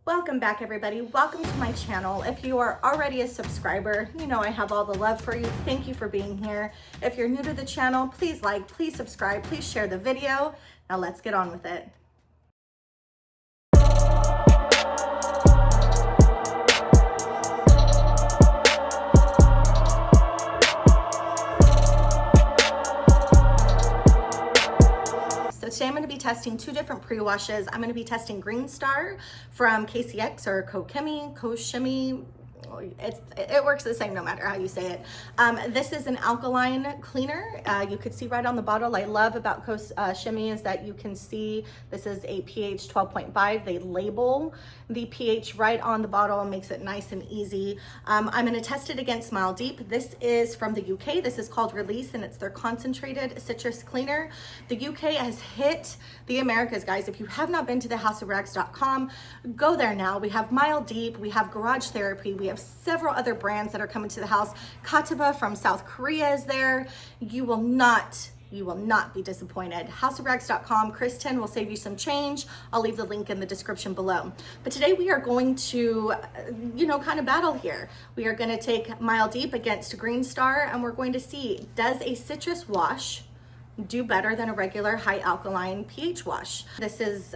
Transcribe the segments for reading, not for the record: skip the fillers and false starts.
Welcome back, everybody. Welcome to my channel. If you are already a subscriber, you know I have all the love for you. Thank you for being here. If you're new to the channel, please like, please subscribe, please share the video. Now let's get on with it. So today I'm going to be testing two different pre-washes. I'm going to be testing GreenStar from KCX or Koshimi. It works the same no matter how you say it. This is an alkaline cleaner. You could see right on the bottle. I love about Koshimi is that you can see this is a pH 12.5. They label the pH right on the bottle and makes it nice and easy. I'm going to test it against Smile Deep. This is from the UK. This is called Release and it's their concentrated citrus cleaner. The UK has hit the Americas, guys. If you have not been to the houseofrags.com, go there now. We have Smile Deep, we have Garage Therapy, we have several other brands that are coming to the house. Kataba from South Korea is there. You will not be disappointed. Houseofrags.com. Kristen will save you some change. I'll leave the link in the description below. But today we are going to, kind of battle here. We are going to take Smile Deep against GreenStar and we're going to see, does a citrus wash do better than a regular high alkaline pH wash? This is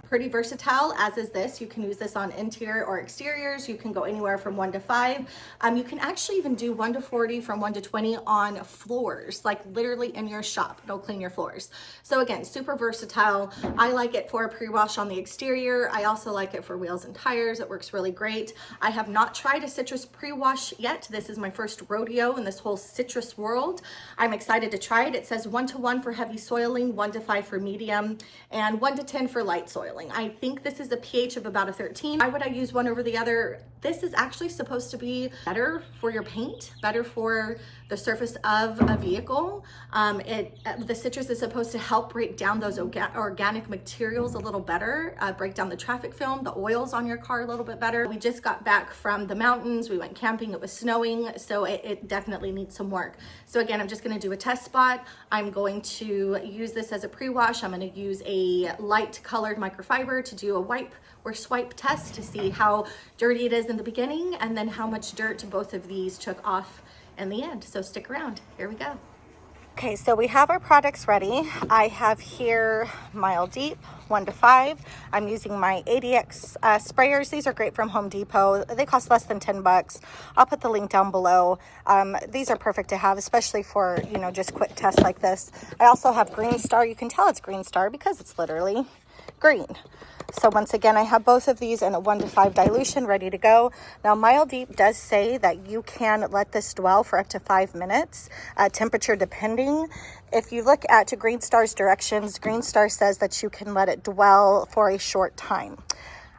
pretty versatile, as is this. You can use this on interior or exteriors. You can go anywhere from 1 to 5. You can actually even do 1 to 40 from 1 to 20 on floors, like literally in your shop. It'll clean your floors. So again, super versatile. I like it for a pre-wash on the exterior. I also like it for wheels and tires. It works really great. I have not tried a citrus pre-wash yet. This is my first rodeo in this whole citrus world. I'm excited to try it. It says 1 to 1 for heavy soiling, 1 to 5 for medium, and 1 to 10 for light soiling. I think this is a pH of about a 13. Why would I use one over the other? This is actually supposed to be better for your paint, better for the surface of a vehicle. The citrus is supposed to help break down those organic materials a little better, break down the traffic film, the oils on your car a little bit better. We just got back from the mountains. We went camping. It was snowing, so it definitely needs some work. So again, I'm just going to do a test spot. I'm going to use this as a pre-wash. I'm going to use a light colored microfiber to do a wipe or swipe test to see how dirty it is in the beginning and then how much dirt both of these took off in the end. So stick around. Here we go. Okay, so we have our products ready. I have here Smile Deep 1 to 5. I'm using my ADX sprayers. These are great from Home Depot. They cost less than 10 bucks. I'll put the link down below. These are perfect to have, especially for, just quick tests like this. I also have GreenStar. You can tell it's GreenStar because it's literally green. So once again, I have both of these in a 1 to 5 dilution ready to go. Now, Smile Deep does say that you can let this dwell for up to 5 minutes, temperature depending. If you look at GreenStar's directions, GreenStar says that you can let it dwell for a short time.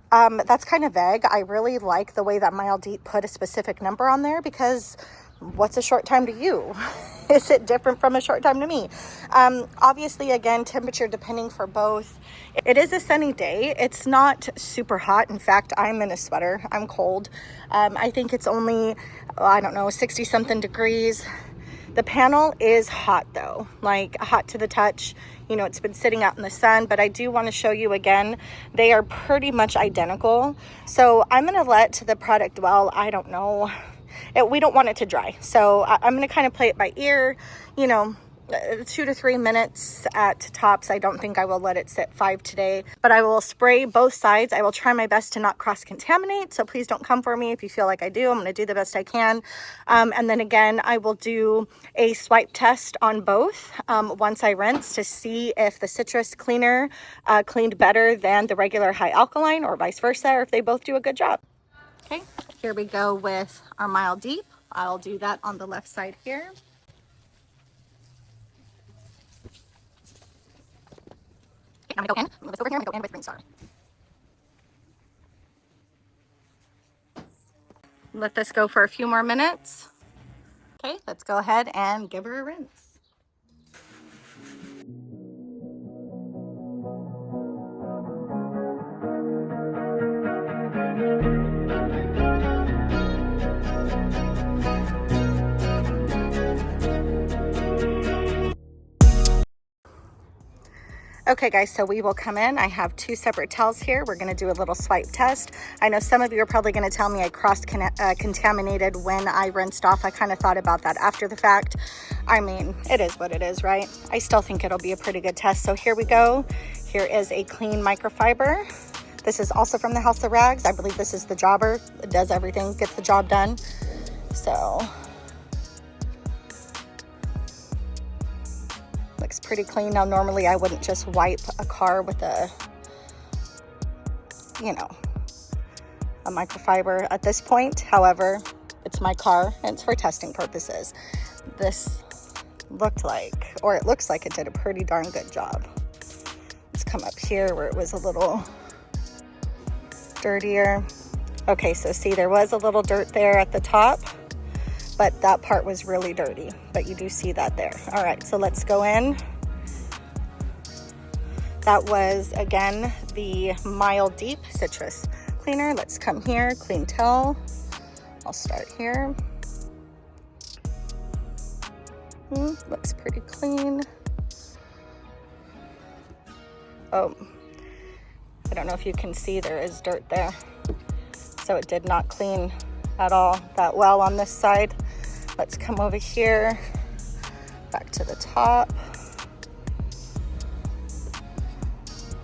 That's kind of vague. I really like the way that Smile Deep put a specific number on there because what's a short time to you? Is it different from a short time to me? Obviously, again, temperature depending for both. It is a sunny day. It's not super hot. In fact, I'm in a sweater. I'm cold. I think it's only, 60 something degrees. The panel is hot though, like hot to the touch. It's been sitting out in the sun, but I do want to show you again, they are pretty much identical. So I'm going to let the product dwell. I don't know. We don't want it to dry. So I'm going to kind of play it by ear, 2 to 3 minutes at tops. I don't think I will let it sit 5 today, but I will spray both sides. I will try my best to not cross-contaminate. So please don't come for me if you feel like I do. I'm going to do the best I can. And then again, I will do a swipe test on both once I rinse to see if the citrus cleaner cleaned better than the regular high alkaline or vice versa, or if they both do a good job. Okay, here we go with our Smile Deep. I'll do that on the left side here. Okay, I'm gonna go in, move this over here, and go in with GreenStar. Let this go for a few more minutes. Okay, let's go ahead and give her a rinse. Okay guys, so we will come in. I have 2 separate towels here. We're gonna do a little swipe test. I know some of you are probably gonna tell me I contaminated when I rinsed off. I kind of thought about that after the fact. I mean, it is what it is, right? I still think it'll be a pretty good test. So here we go. Here is a clean microfiber. This is also from the House of Rags. I believe this is the jobber. It does everything, gets the job done. So, looks pretty clean. Now, normally I wouldn't just wipe a car with a, you know, a microfiber at this point. However, it's my car and it's for testing purposes. This looked like, or it looks like it did a pretty darn good job. Let's come up here where it was a little dirtier. Okay, so see, there was a little dirt there at the top, but that part was really dirty, but you do see that there. All right, so let's go in. That was, again, the Mild Deep Citrus Cleaner. Let's come here, clean towel. I'll start here. Looks pretty clean. Oh, I don't know if you can see, there is dirt there. So it did not clean at all that well on this side. Let's come over here, back to the top.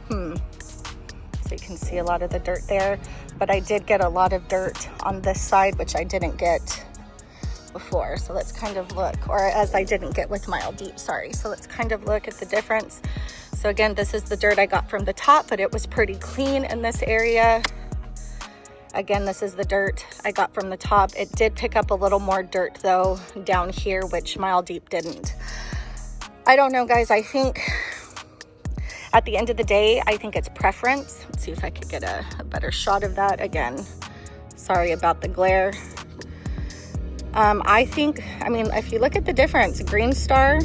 So you can see a lot of the dirt there, but I did get a lot of dirt on this side, which I didn't get before. So let's kind of look, or as I didn't get with Mild Deep, sorry. So let's kind of look at the difference. So again, this is the dirt I got from the top, but it was pretty clean in this area. Again, this is the dirt I got from the top. It did pick up a little more dirt though down here, which Mild Deep didn't. I don't know, guys. I think at the end of the day, I think it's preference. Let's see if I could get a better shot of that. Again, sorry about the glare. I think, I mean, if you look at the difference, GreenStar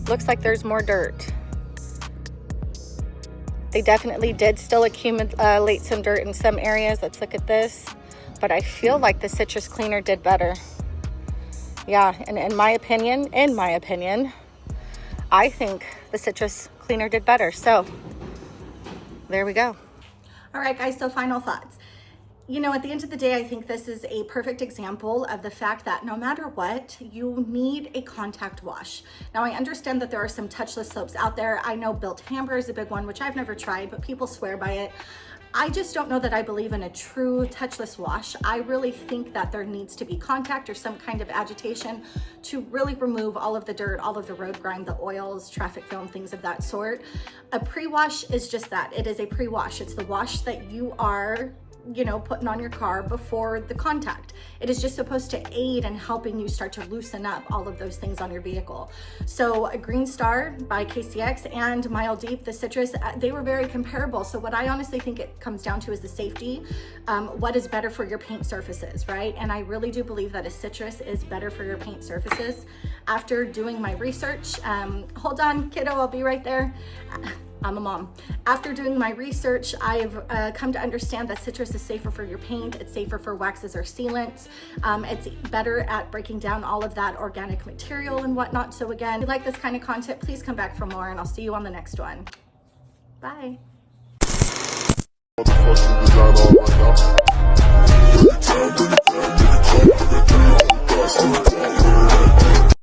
looks like there's more dirt. They definitely did still accumulate some dirt in some areas. Let's look at this. But I feel like the citrus cleaner did better. Yeah, and in my opinion, I think the citrus cleaner did better. So there we go. All right, guys, so final thoughts. You know, at the end of the day, I think this is a perfect example of the fact that no matter what, you need a contact wash. Now, I understand that there are some touchless soaps out there. I know Built Amber is a big one, which I've never tried, but people swear by it. I just don't know that I believe in a true touchless wash. I really think that there needs to be contact or some kind of agitation to really remove all of the dirt, all of the road grime, the oils, traffic film, things of that sort. A pre-wash is just that. It is a pre-wash. It's the wash that you are, you know, putting on your car before the contact. It is just supposed to aid in helping you start to loosen up all of those things on your vehicle. So a GreenStar by KCX and Mild Deep, the citrus, they were very comparable. So what I honestly think it comes down to is the safety. What is better for your paint surfaces, right? And I really do believe that a citrus is better for your paint surfaces. After doing my research, hold on, kiddo, I'll be right there. I'm a mom. After doing my research, I've come to understand that citrus is safer for your paint. It's safer for waxes or sealants. It's better at breaking down all of that organic material and whatnot. So again, if you like this kind of content, please come back for more and I'll see you on the next one. Bye.